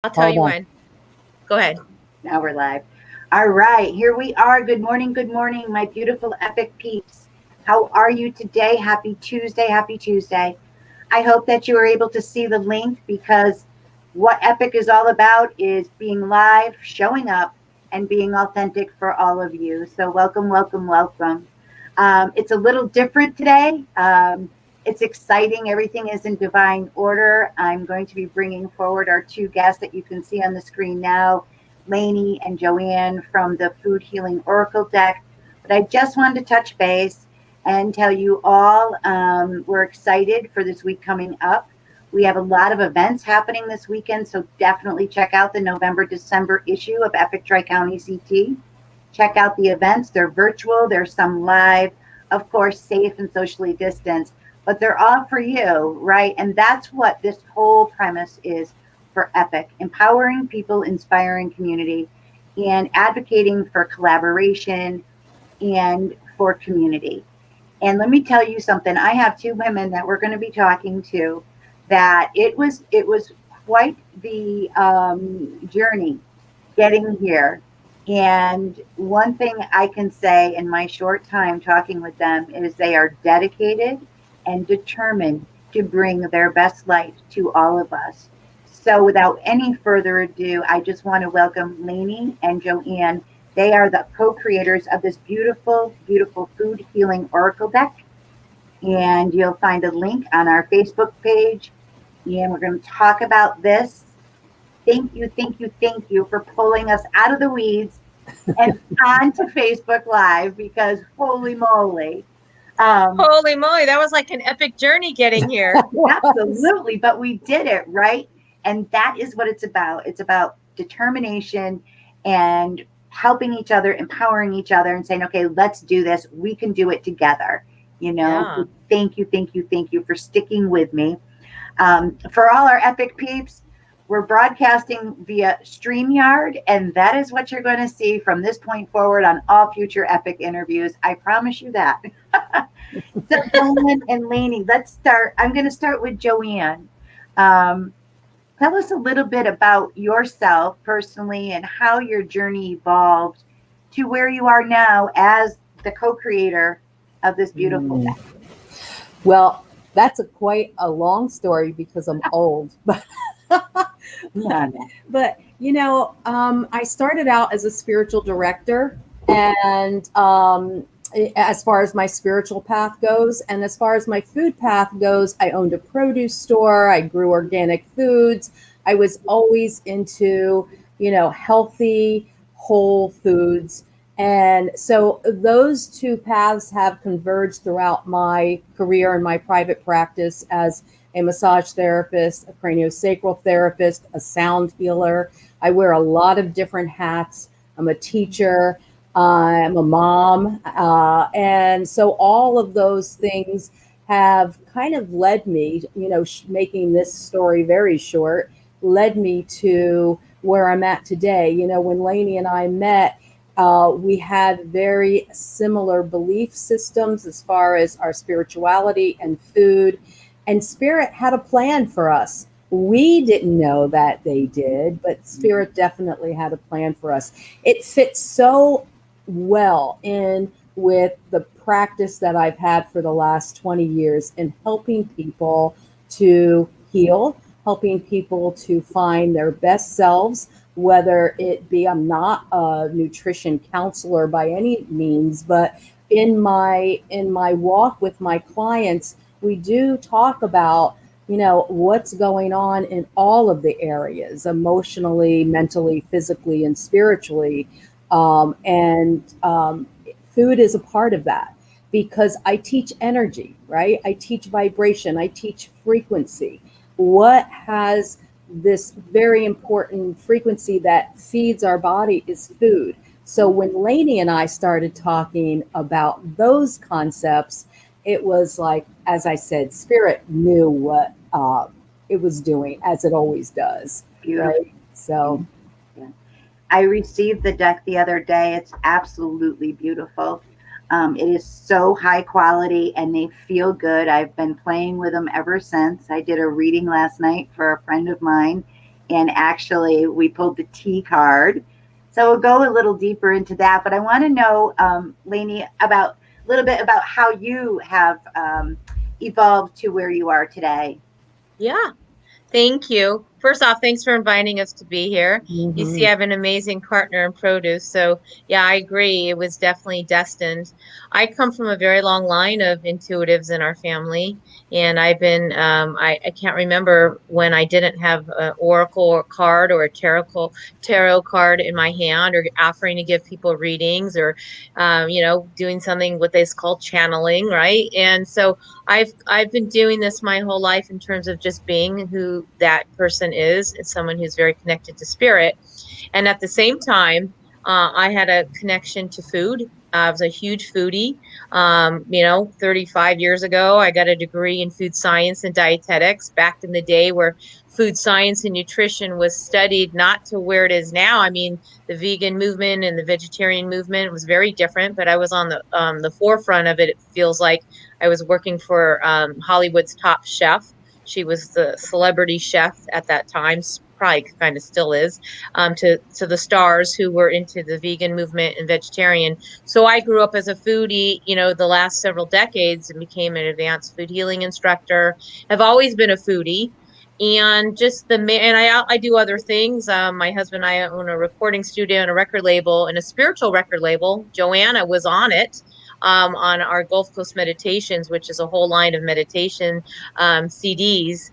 I'll tell Hold you on. when. Go ahead. Now we're live. All right, here we are. Good morning, my beautiful epic peeps. How are you today? Happy Tuesday, happy Tuesday. I hope that you were able to see the link because what Epic is all about is being live, showing up, and being authentic for all of you. So, welcome, welcome, welcome. It's a little different today. It's exciting. Everything is in divine order. I'm going to be bringing forward our two guests that you can see on the screen now, Lainey and Joanne from the Food Healing Oracle deck. But I just wanted to touch base and tell you all we're excited for this week coming up. We have a lot of events happening this weekend, so definitely check out the November December issue of Epic Tri County CT. Check out the events. They're virtual, there's some live, of course, safe and socially distanced, but they're all for you, right? And that's what this whole premise is for Epic, empowering people, inspiring community, and advocating for collaboration and for community. And let me tell you something. I have two women that we're going to be talking to. That it was quite the journey getting here. And one thing I can say in my short time talking with them is they are dedicated and determined to bring their best light to all of us. So, without any further ado, I just want to welcome Lainey and Joanne. They are the co creators of this beautiful, beautiful food healing oracle deck. And you'll find a link on our Facebook page. And we're going to talk about this. Thank you, thank you, thank you for pulling us out of the weeds and onto Facebook Live because holy moly. Um, Holy moly, that was like an epic journey getting here. Absolutely, but we did it, right? And that is what it's about. It's about determination and helping each other, empowering each other, and saying, okay, let's do this. We can do it together. You know, Yeah. thank you, thank you, thank you for sticking with me. For all our epic peeps, we're broadcasting via StreamYard, and that is what you're going to see from this point forward on all future epic interviews. I promise you that. So, Ellen and Lainey, let's start. I'm going to start with Joanne. Um, Tell us a little bit about yourself personally and how your journey evolved to where you are now as the co creator of this beautiful Mm. deck. Well, that's quite a long story because I'm old. Yeah, I started out as a spiritual director, and as far as my spiritual path goes, and as far as my food path goes, I owned a produce store. I grew organic foods. I was always into, healthy, whole foods. And so those two paths have converged throughout my career and my private practice as a massage therapist, a craniosacral therapist, a sound healer. I wear a lot of different hats. I'm a teacher. I'm a mom. And so all of those things have kind of led me, making this story very short, led me to where I'm at today. When Lainey and I met, we had very similar belief systems as far as our spirituality and food, and Spirit had a plan for us. We didn't know that they did, but Spirit definitely had a plan for us. It fits so well in with the practice that I've had for the last 20 years in helping people to heal, helping people to find their best selves, whether it be, I'm not a nutrition counselor by any means, but in my walk with my clients, we do talk about, what's going on in all of the areas, emotionally, mentally, physically, and spiritually. And food is a part of that because I teach energy, right? I teach vibration, I teach frequency. What has this very important frequency that feeds our body is food. So when Lainey and I started talking about those concepts, it was like, as I said, Spirit knew what it was doing, as it always does, beautiful. right? So, Yeah. I received the deck the other day. It's absolutely beautiful. It is so high quality and they feel good. I've been playing with them ever since. I did a reading last night for a friend of mine, And actually, we pulled the T card. So we'll go a little deeper into that. But I want to know, Lainey, about a little bit about how you have evolved to where you are today. Yeah. Thank you. First off, thanks for inviting us to be here. You see, Mhm. I have an amazing partner in produce. So, yeah, I agree. It was definitely destined. I come from a very long line of intuitives in our family. And I've been, I can't remember when I didn't have an oracle or card or a tarot card in my hand or offering to give people readings or, doing something what they call channeling, right? And so, I've been doing this my whole life in terms of just being who that person is, someone who's very connected to spirit. And at the same time, I had a connection to food. I was a huge foodie. 35 years ago, I got a degree in food science and dietetics back in the day where food science and nutrition was studied not to where it is now. I mean, the vegan movement and the vegetarian movement was very different, but I was on the forefront of it. It feels like I was working for Hollywood's top chef. She was the celebrity chef at that time, probably kind of still is, to the stars who were into the vegan movement and vegetarian. So I grew up as a foodie, the last several decades and became an advanced food healing instructor. I've always been a foodie. And I do other things. My husband and I own a recording studio and a record label and a spiritual record label. Joanna was on it. On our Gulf Coast Meditations, which is a whole line of meditation CDs.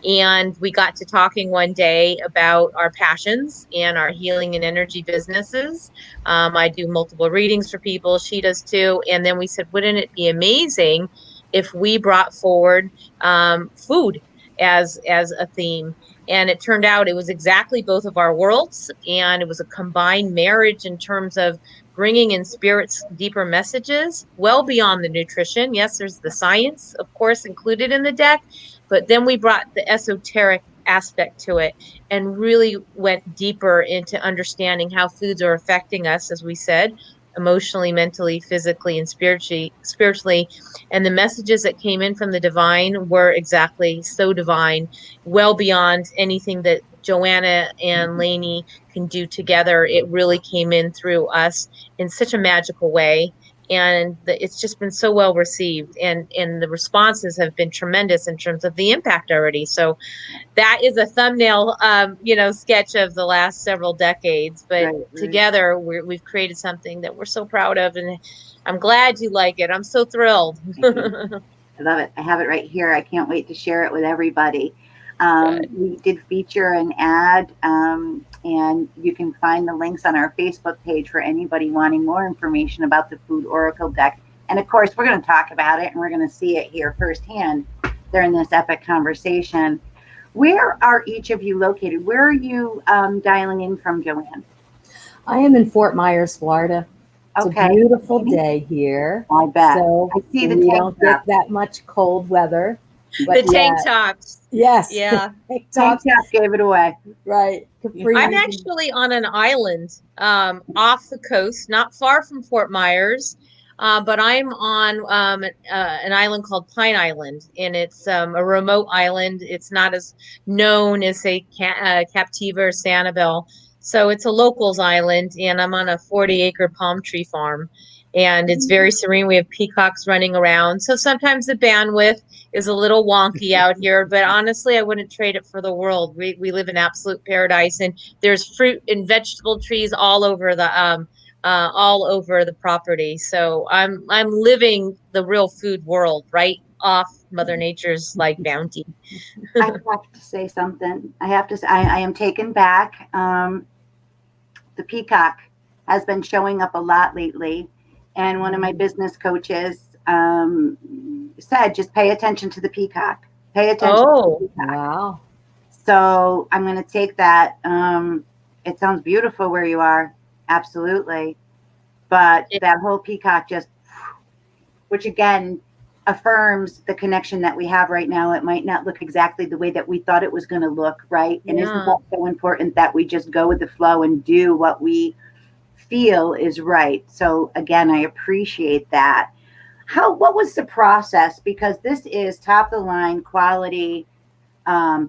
And we got to talking one day about our passions and our healing and energy businesses. I do multiple readings for people. She does too. And then we said, wouldn't it be amazing if we brought forward food as a theme? And it turned out it was exactly both of our worlds, and it was a combined marriage in terms of bringing in spirit's deeper messages, well beyond the nutrition. Yes, there's the science, of course, included in the deck, but then we brought the esoteric aspect to it and really went deeper into understanding how foods are affecting us, as we said, emotionally, mentally, physically, and spiritually. And the messages that came in from the divine were exactly so divine, well beyond anything that Joanna and Lainey can do together. It really came in through us in such a magical way. And it's just been so well received, and the responses have been tremendous in terms of the impact already. So that is a thumbnail, sketch of the last several decades. But Right, right. together, we've created something that we're so proud of, and I'm glad you like it. I'm so thrilled. I do. I love it. I have it right here. I can't wait to share it with everybody. Good. We did feature an ad, and you can find the links on our Facebook page for anybody wanting more information about the Food Oracle deck. And of course, we're going to talk about it and we're going to see it here firsthand during this epic conversation. Where are each of you located? Where are you dialing in from, Joanne? I am in Fort Myers, Florida. It's a Okay. beautiful day here. I bet. So I see the we tank don't top. get that much cold weather. The But tank yeah, tops. yes. Yeah. Tank Tank tops, top gave it away. right. I'm Capris. actually on an island off the coast, not far from Fort Myers, but I'm on an island called Pine Island, and it's a remote island. It's not as known as, say, Captiva or Sanibel. So it's a locals island, and I'm on a 40-acre palm tree farm. And it's very serene. We have peacocks running around. So sometimes the bandwidth is a little wonky out here, but honestly, I wouldn't trade it for the world. We live in absolute paradise, and there's fruit and vegetable trees all over the property. So I'm living the real food world right off Mother Nature's like bounty. I have to say something. I have to say, I am taken back. The peacock has been showing up a lot lately. And one of my business coaches said, just pay attention to the peacock. Pay attention to Oh, the peacock. Wow. So I'm going to take that. It sounds beautiful where you are. Absolutely. But it, that whole peacock just, which again, affirms the connection that we have right now. It might not look exactly the way that we thought it was going to look, right? And isn't yeah. that so important that we just go with the flow and do what we feel is right? So again, I appreciate that. What was the process? Because this is top of the line quality,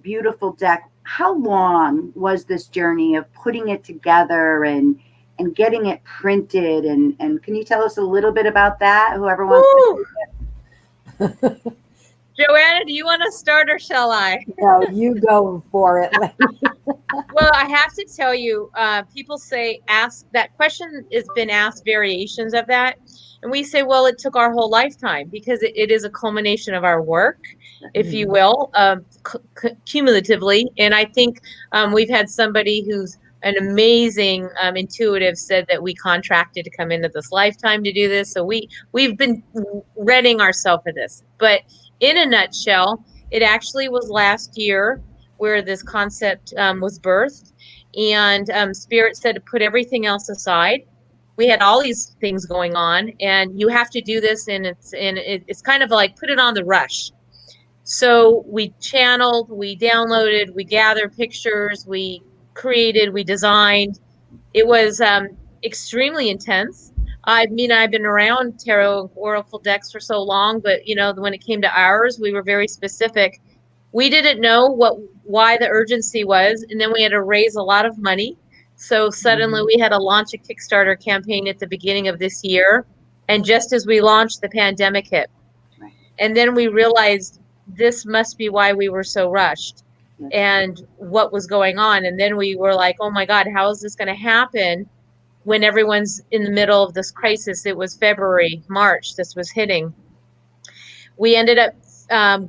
beautiful deck. how long was this journey of putting it together and getting it printed? And can you tell us a little bit about that? Whoever wants Woo! to. Joanna, do you want to start or shall I? No, you go for it. Well, I have to tell you, people ask that question has been asked variations of that. And we say, well, it took our whole lifetime because it is a culmination of our work, if you will, cumulatively. And I think we've had somebody who's an amazing intuitive said that we contracted to come into this lifetime to do this. So we've been readying ourselves for this. But in a nutshell, it actually was last year where this concept was birthed. And Spirit said to put everything else aside. We had all these things going on, and you have to do this, and it's kind of like put it on the rush. So we channeled, we downloaded, we gathered pictures, we created, we designed. It was extremely intense. I mean, I've been around tarot and oracle decks for so long, but when it came to ours, we were very specific. We didn't know why the urgency was, and then we had to raise a lot of money. So suddenly we had to launch a Kickstarter campaign at the beginning of this year, and just as we launched, the pandemic hit. And then we realized this must be why we were so rushed and what was going on. And then we were like, oh my God, how is this going to happen when everyone's in the middle of this crisis? It was February, March, this was hitting. We ended up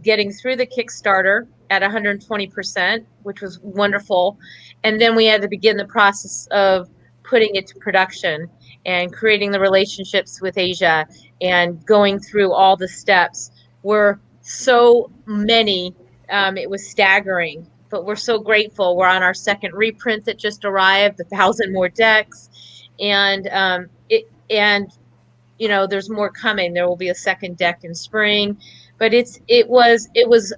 getting through the Kickstarter at 120%, which was wonderful. And then we had to begin the process of putting it to production and creating the relationships with Asia and going through all the steps. Were so many, it was staggering, but we're so grateful. We're on our second reprint that just arrived, 1,000 more decks, and there's more coming. There will be a second deck in spring, but it was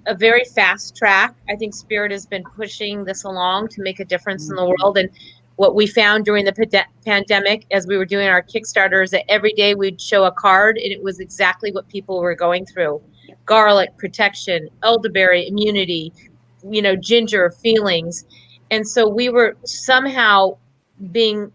a very fast track. I think Spirit has been pushing this along to make a difference in the world. And what we found during the pandemic, as we were doing our Kickstarter, is that every day we'd show a card, and it was exactly what people were going through: garlic, protection; elderberry, immunity; ginger, feelings. And so we were somehow being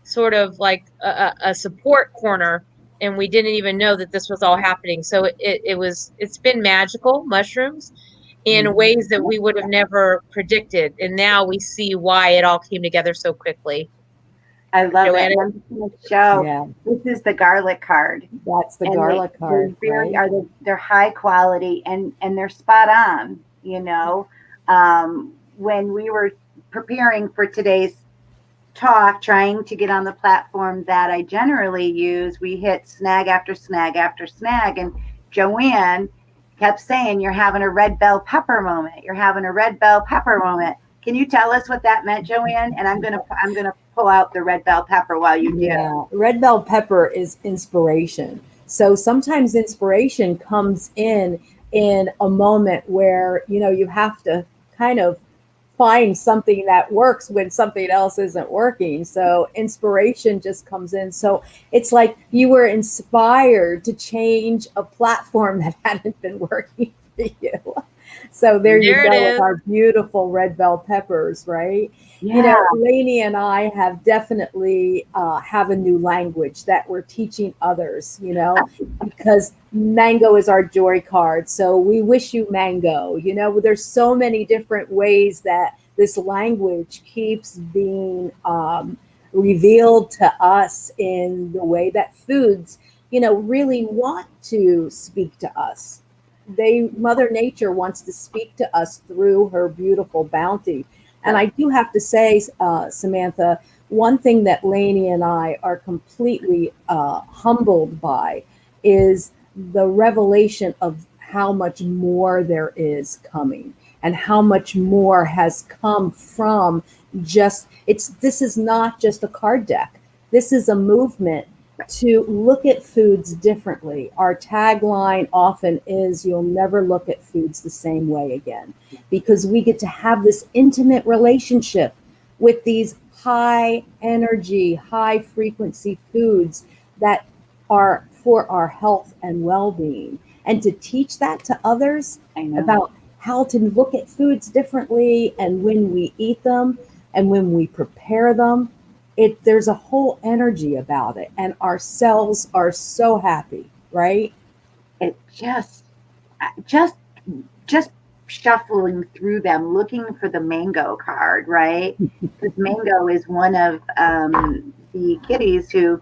sort of like a support corner, and we didn't even know that this was all happening. So it's been magical, mushrooms, in ways that we would have never predicted. And now we see why it all came together so quickly. I love Joanna? it. I'm just going to show. Yeah. This is the garlic card. That's the garlic card. They're high quality and they're spot on. When we were preparing for today's talk, trying to get on the platform that I generally use, we hit snag after snag after snag, and Joanne kept saying, "You're having a red bell pepper moment. You're having a red bell pepper moment." Can you tell us what that meant, Joanne? And I'm gonna pull out the red bell pepper while you do. Yeah, red bell pepper is inspiration. So sometimes inspiration comes in a moment where you have to kind of find something that works when something else isn't working. So inspiration just comes in. So it's like you were inspired to change a platform that hadn't been working for you. So there you go with our beautiful red bell peppers, right? Yeah. Lainey and I have definitely have a new language that we're teaching others, because mango is our joy card. So we wish you mango. There's so many different ways that this language keeps being revealed to us in the way that foods, really want to speak to us. Mother Nature wants to speak to us through her beautiful bounty. And I do have to say, Samantha, one thing that Lainey and I are completely humbled by is the revelation of how much more there is coming and how much more has come from this is not just a card deck. This is a movement to look at foods differently. Our tagline often is, "You'll never look at foods the same way again," because we get to have this intimate relationship with these high energy, high frequency foods that are for our health and well-being. And to teach that to others about how to look at foods differently, and when we eat them and when we prepare them, there's a whole energy about it, and our cells are so happy, right? It just just shuffling through them, looking for the mango card, right? Because mango is one of the kitties who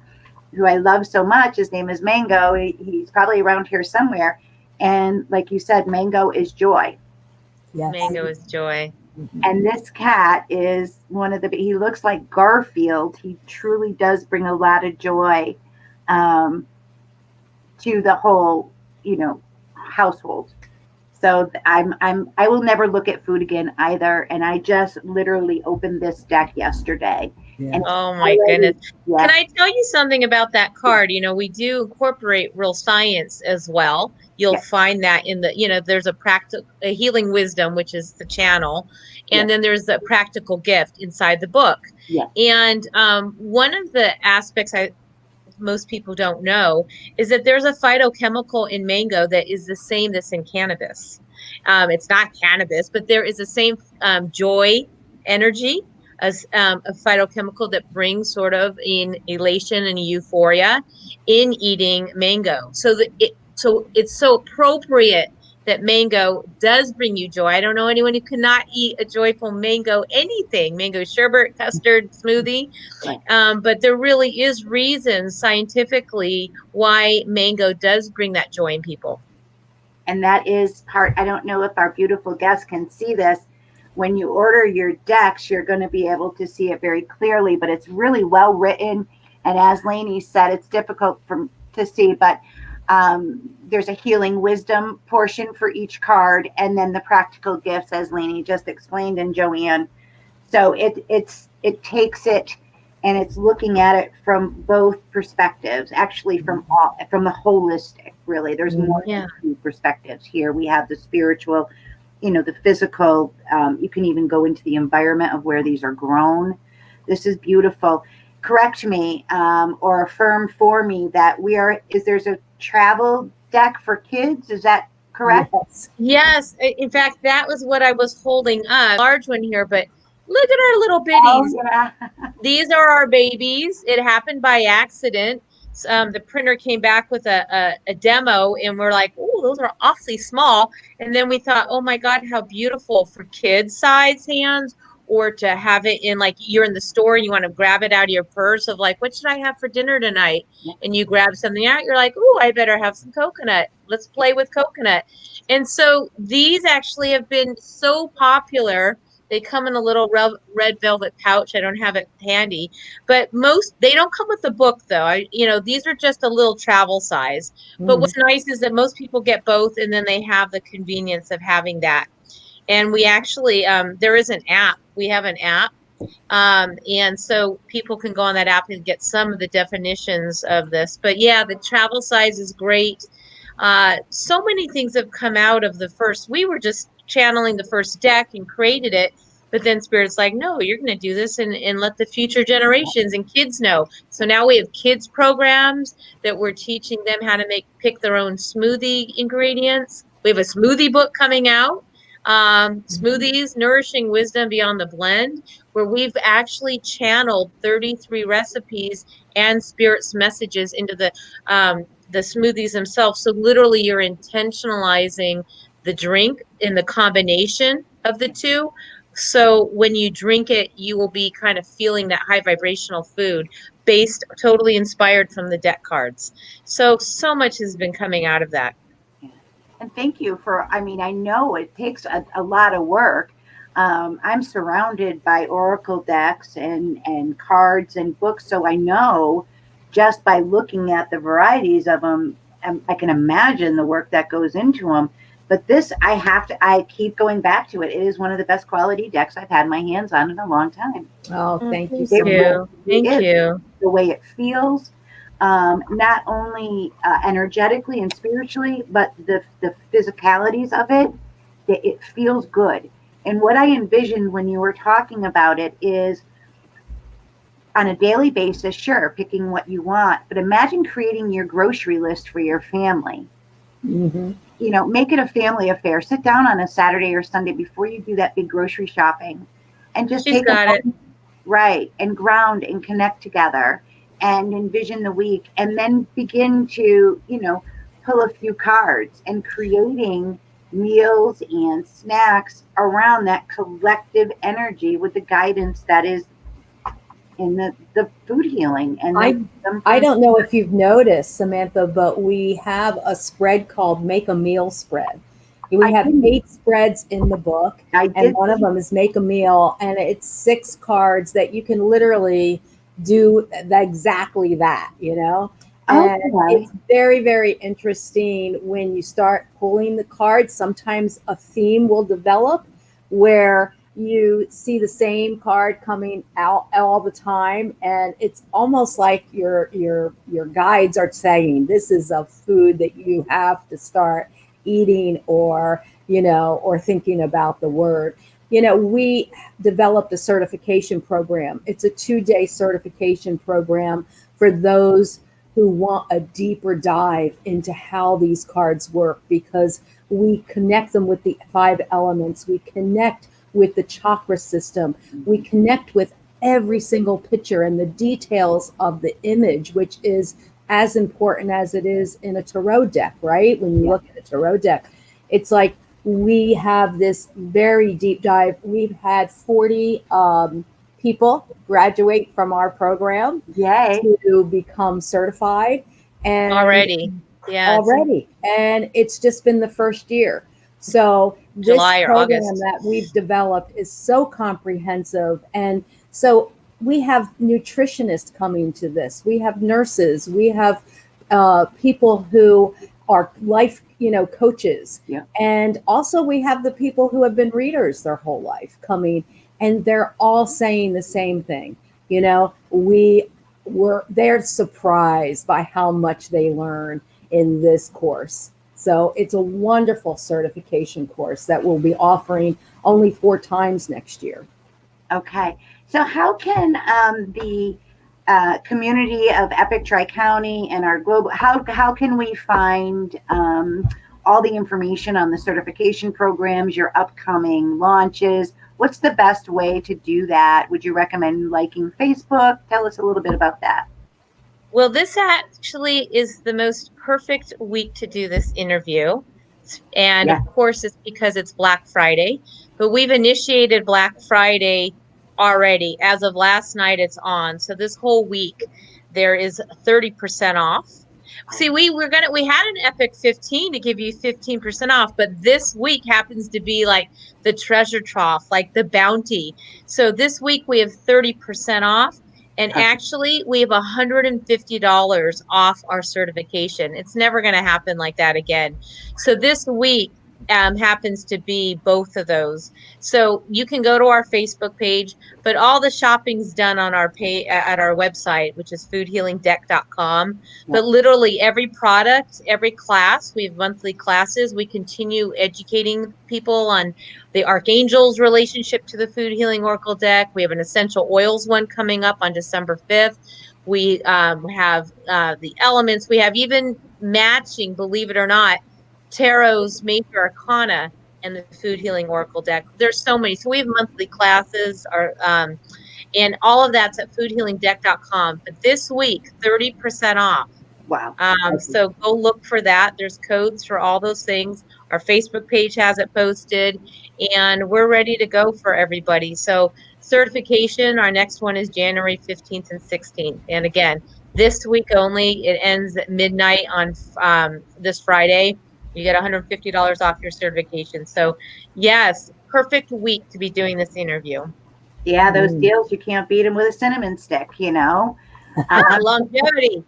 I love so much. His name is Mango. He's probably around here somewhere. And like you said, Mango is joy. Yes. Mango is joy. And this cat is he looks like Garfield. He truly does bring a lot of joy um, to the whole, household. So I will never look at food again either. And I just literally opened this deck yesterday. Yeah. And Oh my goodness. yeah, Can I tell you something about that card? We do incorporate real science as well. You'll yeah, find that there's a healing wisdom, which is the channel, yeah, and then there's the practical gift inside the book. yeah. And one of the aspects most people don't know is that there's a phytochemical in mango that is the same that's in cannabis. It's not cannabis, but there is the same joy energy as a phytochemical that brings sort of in elation and euphoria in eating mango. So it's so appropriate that mango does bring you joy. I don't know anyone who cannot eat a joyful anything, mango sherbet, custard, smoothie. But there really is reasons scientifically why mango does bring that joy in people. And that is part, I don't know if our beautiful guests can see this. When you order your decks, you're going to be able to see it very clearly, but it's really well written. And as Lainey said, it's difficult to see, but there's a healing wisdom portion for each card, and then the practical gifts, as Lainey just explained, and Joanne. So it takes it and it's looking at it from both perspectives, actually from the holistic, really. There's more than two perspectives here. We have the spiritual, the physical. You can even go into the environment of where these are grown. This is beautiful. Correct me or affirm for me that there's a travel deck for kids. Is that correct? Yes. In fact, that was what I was holding up. Large one here, but look at our little bitties. Oh, yeah. These are our babies. It happened by accident. The printer came back with a demo, and we're like, oh, those are awfully small. And then we thought, oh my God, how beautiful for kids size hands, or to have it in, like, you're in the store and you want to grab it out of your purse of like, what should I have for dinner tonight? And you grab something out, you're like, oh, I better have some coconut. Let's play with coconut. And so these actually have been so popular. They come in a little red velvet pouch. I don't have it handy, but they don't come with the book though. These are just a little travel size. But what's nice is that most people get both, and then they have the convenience of having that. And we actually, there is an app. We have an app. And so people can go on that app and get some of the definitions of this. But yeah, the travel size is great. So many things have come out of the first. We were just channeling the first deck and created it. But then Spirit's like, no, you're going to do this and let the future generations and kids know. So now we have kids programs that we're teaching them how to pick their own smoothie ingredients. We have a smoothie book coming out. Smoothies, Nourishing Wisdom Beyond the Blend, where we've actually channeled 33 recipes and Spirit's messages into the smoothies themselves. So literally you're intentionalizing the drink in the combination of the two. So when you drink it, you will be kind of feeling that high vibrational food totally inspired from the deck cards. So much has been coming out of that. And thank you I know it takes a lot of work. I'm surrounded by oracle decks and cards and books. So I know just by looking at the varieties of them, I can imagine the work that goes into them. But this, I keep going back to it. It is one of the best quality decks I've had my hands on in a long time. Oh, thank you. Thank you. The way it feels, not only energetically and spiritually, but the physicalities of it, it feels good. And what I envisioned when you were talking about it is on a daily basis, sure, picking what you want, but imagine creating your grocery list for your family. Mm-hmm. You know, make it a family affair. Sit down on a Saturday or Sunday before you do that big grocery shopping and just She's take a got it. moment, right, and ground and connect together and envision the week and then begin to, you know, pull a few cards and creating meals and snacks around that collective energy with the guidance that is in the food healing and the I wisdom I from don't know if you've noticed, Samantha, but we have a spread called Make a Meal spread. We I have didn't 8 spreads in the book, I and did one of see them is Make a Meal, and it's 6 cards that you can literally do exactly that, you know? And okay. it's very, very interesting when you start pulling the cards. Sometimes a theme will develop where you see the same card coming out all the time, and it's almost like your guides are saying this is a food that you have to start eating, or or thinking about the word. We developed a certification program. It's a 2-day certification program for those who want a deeper dive into how these cards work, because we connect them with the 5 elements. We connect with the chakra system. We connect with every single picture and the details of the image, which is as important as it is in a tarot deck, right? When you Yeah. look at a tarot deck, it's like we have this very deep dive. We've had 40 people graduate from our program Yay. to become certified, and Already. Yeah, it's it's just been the first year. So this July or program August. that we've developed is so comprehensive, and so we have nutritionists coming to this. We have nurses. We have people who are life, coaches, Yeah. and also we have the people who have been readers their whole life coming, and they're all saying the same thing. They're surprised by how much they learn in this course. So it's a wonderful certification course that we'll be offering only 4 times next year. Okay. So how can the community of Epic Tri-County and our global, how can we find all the information on the certification programs, your upcoming launches? What's the best way to do that? Would you recommend liking Facebook? Tell us a little bit about that. Well, this actually is the most perfect week to do this interview. And Yeah. of course, it's because it's Black Friday, but we've initiated Black Friday already. As of last night, it's on. So this whole week, there is 30% off. See, we had an Epic 15 to give you 15% off, but this week happens to be like the treasure trough, like the bounty. So this week we have 30% off. And actually, we have $150 off our certification. It's never going to happen like that again. So this week happens to be both of those. So you can go to our Facebook page, but all the shopping's done on our pay at our website, which is foodhealingdeck.com. Yeah. But literally every product, every class, we have monthly classes. We continue educating people on the Archangel's relationship to the Food Healing Oracle deck. We have an essential oils one coming up on December 5th. We have the elements. We have even matching, believe it or not, Tarot's major arcana and the Food Healing Oracle deck. There's so many. So we have monthly classes, and all of that's at foodhealingdeck.com. But this week, 30% off. Wow. So go look for that. There's codes for all those things. Our Facebook page has it posted, and we're ready to go for everybody. So certification, our next one is January 15th and 16th. And again, this week only. It ends at midnight on this Friday. You get $150 off your certification. So yes, perfect week to be doing this interview. Yeah, those deals, you can't beat them with a cinnamon stick, you know? Longevity.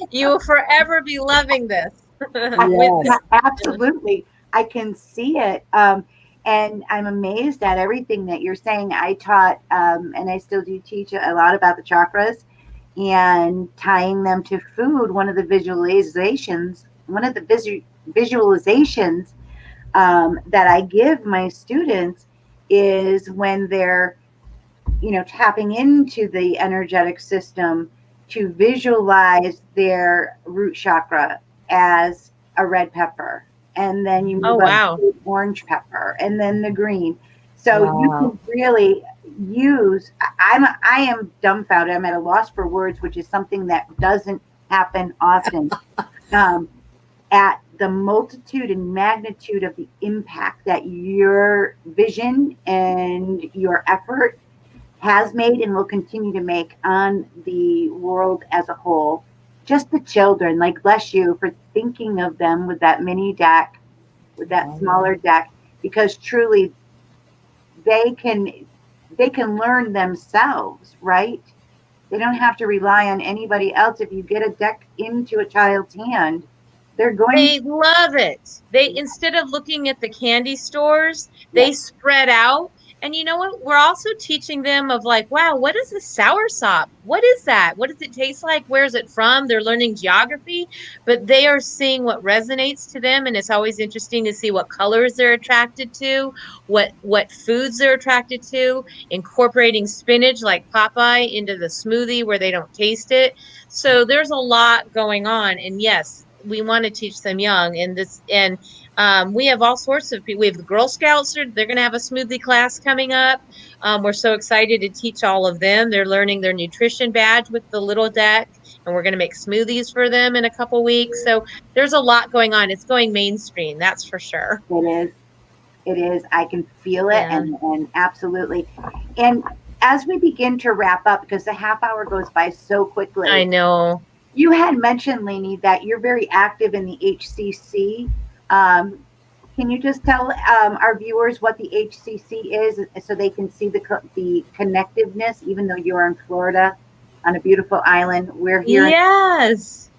You will forever be loving this. Yes. Absolutely. I can see it. And I'm amazed at everything that you're saying. I taught, and I still do teach a lot about the chakras and tying them to food. One of the visualizations that I give my students is when they're, tapping into the energetic system to visualize their root chakra as a red pepper, and then you Oh, move up wow. to orange pepper, and then the green. So you Wow. can really use. I am dumbfounded. I'm at a loss for words, which is something that doesn't happen often. Um, at the multitude and magnitude of the impact that your vision and your effort has made and will continue to make on the world as a whole. Just the children, like bless you for thinking of them with that mini deck, with that smaller deck, because truly they can they can learn themselves, right? They don't have to rely on anybody else. If you get a deck into a child's hand, they're going They love it. They, instead of looking at the candy stores, yes, they spread out. And you know what? We're also teaching them of like, wow, what is a sour sop? What is that? What does it taste like? Where is it from? They're learning geography, but they are seeing what resonates to them. And it's always interesting to see what colors they're attracted to, what foods they're attracted to, incorporating spinach like Popeye into the smoothie where they don't taste it. So there's a lot going on. And yes, we want to teach them young, and we have all sorts of people. We have the Girl Scouts. They're going to have a smoothie class coming up. We're so excited to teach all of them. They're learning their nutrition badge with the little deck, and we're going to make smoothies for them in a couple weeks. So there's a lot going on. It's going mainstream, that's for sure. it is. It is. I can feel it, Yeah, and absolutely. And as we begin to wrap up, because the half hour goes by so I quickly, know. you had mentioned, Lainey, that you're very active in the HCC. Um, can you just tell our viewers what the HCC is, so they can see the connectiveness? Even though you're in Florida, on a beautiful island, we're here. Yes.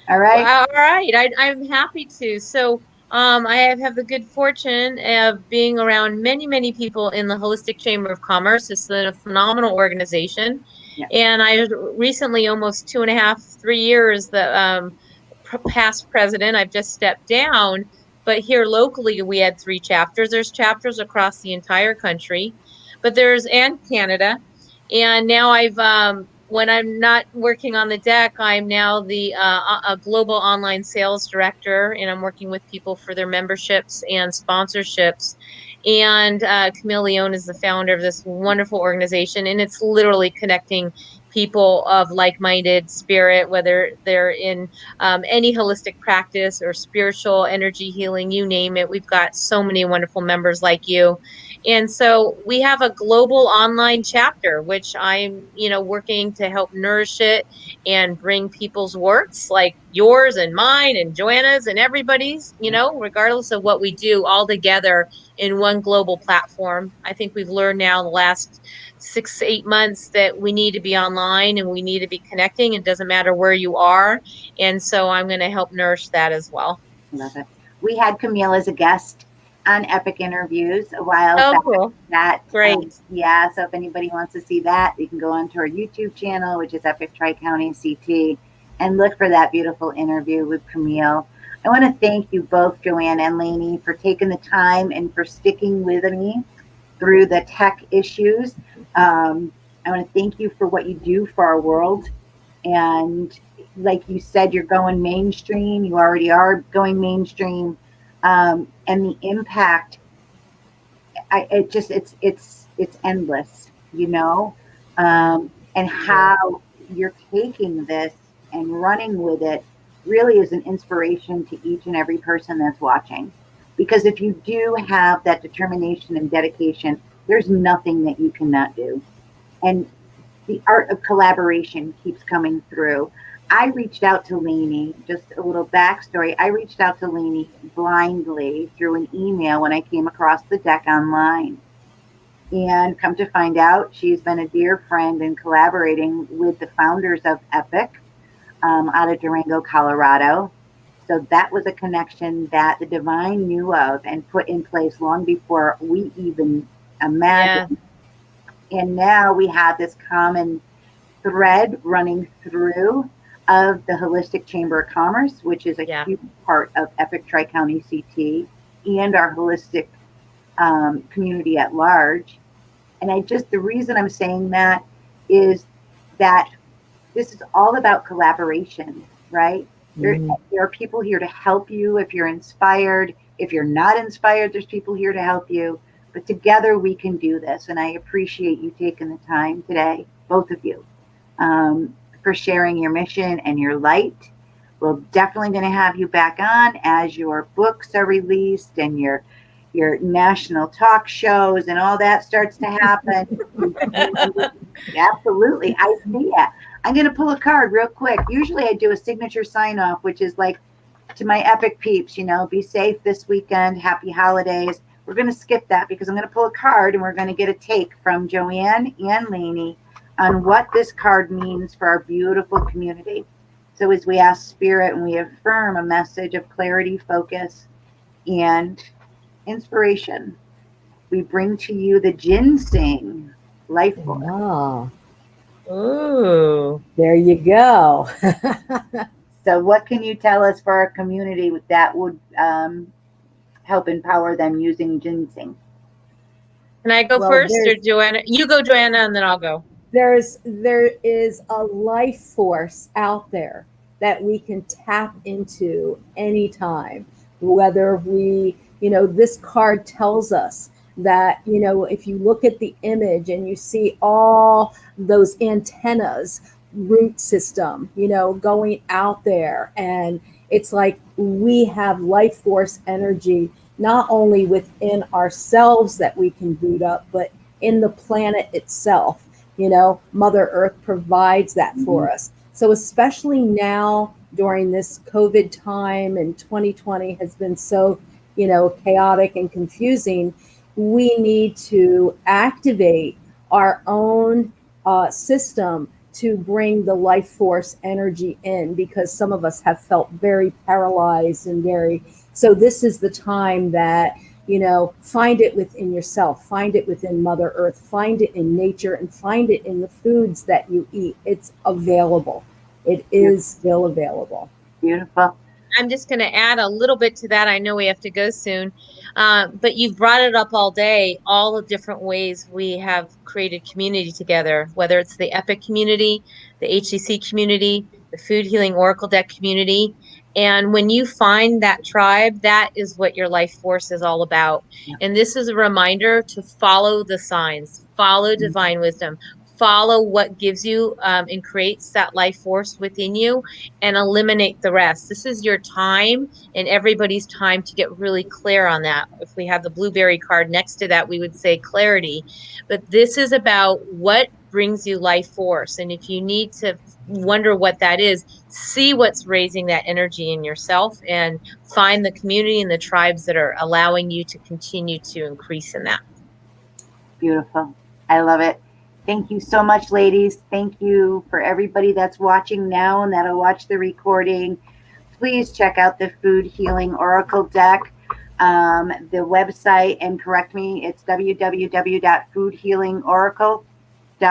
All Well, right. all right. I'm happy to. So, I have the good fortune of being around many, many people in the Holistic Chamber of Commerce. It's a phenomenal organization. Yeah. And I recently, almost 2.5, 3 years, the past president, I've just stepped down. But here locally, we had 3 chapters. There's chapters across the entire country, but and Canada. And now when I'm not working on the deck, I'm now the a global online sales director, and I'm working with people for their memberships and sponsorships. And Camille Leone is the founder of this wonderful organization, and it's literally connecting people of like-minded spirit, whether they're in any holistic practice or spiritual energy healing, you name it. We've got so many wonderful members like you. And so we have a global online chapter, which I'm, working to help nourish it and bring people's works like yours and mine and Joanna's and everybody's, regardless of what we do, all together in one global platform. I think we've learned now the last 6, 8 months that we need to be online and we need to be connecting. It doesn't matter where you are. And so I'm going to help nourish that as well. Love it. We had Camille as a guest on Epic Interviews a while Oh, back. cool. That Great. yeah. So if anybody wants to see that, you can go onto our YouTube channel, which is Epic Tri County CT, and look for that beautiful interview with Camille. I want to thank you both, Joanne and Lainey, for taking the time and for sticking with me through the tech issues. I want to thank you for what you do for our world. And like you said, you're going mainstream. You already are going mainstream, and the impact. It's endless, and how you're taking this and running with it really is an inspiration to each and every person that's watching. Because if you do have that determination and dedication, there's nothing that you cannot do. And the art of collaboration keeps coming through. I reached out to Lainey, just a little backstory. I reached out to Lainey blindly through an email when I came across the deck online. And come to find out, she's been a dear friend and collaborating with the founders of Epic out of Durango, Colorado. So that was a connection that the divine knew of and put in place long before we even Yeah. imagined. And now we have this common thread running through of the Holistic Chamber of Commerce, which is a Yeah. huge part of Epic Tri County CT and our holistic community at large. And the reason I'm saying that is that this is all about collaboration, right? There, Mhm. there are people here to help you if you're inspired. If you're not inspired, there's people here to help you. But together we can do this. And I appreciate you taking the time today, both of you, for sharing your mission and your light. We're definitely going to have you back on as your books are released and your national talk shows and all that starts to happen. Absolutely. I see it. I'm going to pull a card real quick. Usually I do a signature sign off, which is like to my epic peeps, be safe this weekend. Happy holidays. We're going to skip that because I'm going to pull a card and we're going to get a take from Joanne and Lainey on what this card means for our beautiful community. So as we ask spirit and we affirm a message of clarity, focus, and inspiration, we bring to you the ginseng life force. Ah, Ooh. there you go. So, what can you tell us for our community that would help empower them using ginseng? Can I go Well, first or Joanna? You go, Joanna, and then I'll go. there is a life force out there that we can tap into anytime. Whether this card tells us that, if you look at the image and you see all those antennas, root system, going out there, and it's like we have life force energy not only within ourselves that we can boot up, but in the planet itself. Mother Earth provides that for us. So especially now during this COVID time, and 2020 has been so, chaotic and confusing, we need to activate our own system to bring the life force energy in, because some of us have felt very paralyzed and so this is the time that, find it within yourself, find it within Mother Earth, find it in nature, and find it in the foods that you eat. It's available. It is still available. Beautiful. I'm just going to add a little bit to that. I know we have to go soon, but you've brought it up all day, all the different ways we have created community together, whether it's the EPIC community, the HCC community, the Food Healing Oracle Deck community. And when you find that tribe, that is what your life force is all about. And this is a reminder to follow the signs, follow divine wisdom, follow what gives you and creates that life force within you, and eliminate the rest. This is your time and everybody's time to get really clear on that. If we have the blueberry card next to that, we would say clarity. But this is about what brings you life force. And if you need to wonder what that is, see what's raising that energy in yourself and find the community and the tribes that are allowing you to continue to increase in that. Beautiful. I love it. Thank you so much, ladies. Thank you for everybody that's watching now and that'll watch the recording. Please check out the Food Healing Oracle deck. The website, and correct me, it's www.foodhealingoracle.com.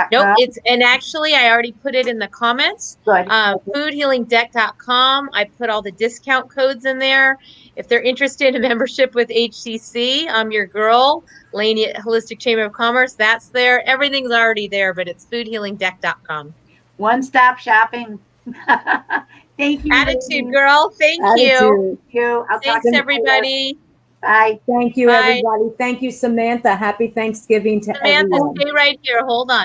Nope, and actually I already put it in the comments. Good. Foodhealingdeck.com. I put all the discount codes in there. If they're interested in membership with HCC, I'm your girl, Lainey at Holistic Chamber of Commerce. That's there. Everything's already there, but it's foodhealingdeck.com. One-stop shopping. Thank you. Attitude, ladies. girl. Thank you. Thank you. I'll Thanks, talk to everybody. Bye. Thank you, Bye. everybody. Thank you, Samantha. Happy Thanksgiving to Samantha, everyone. stay right here. Hold on.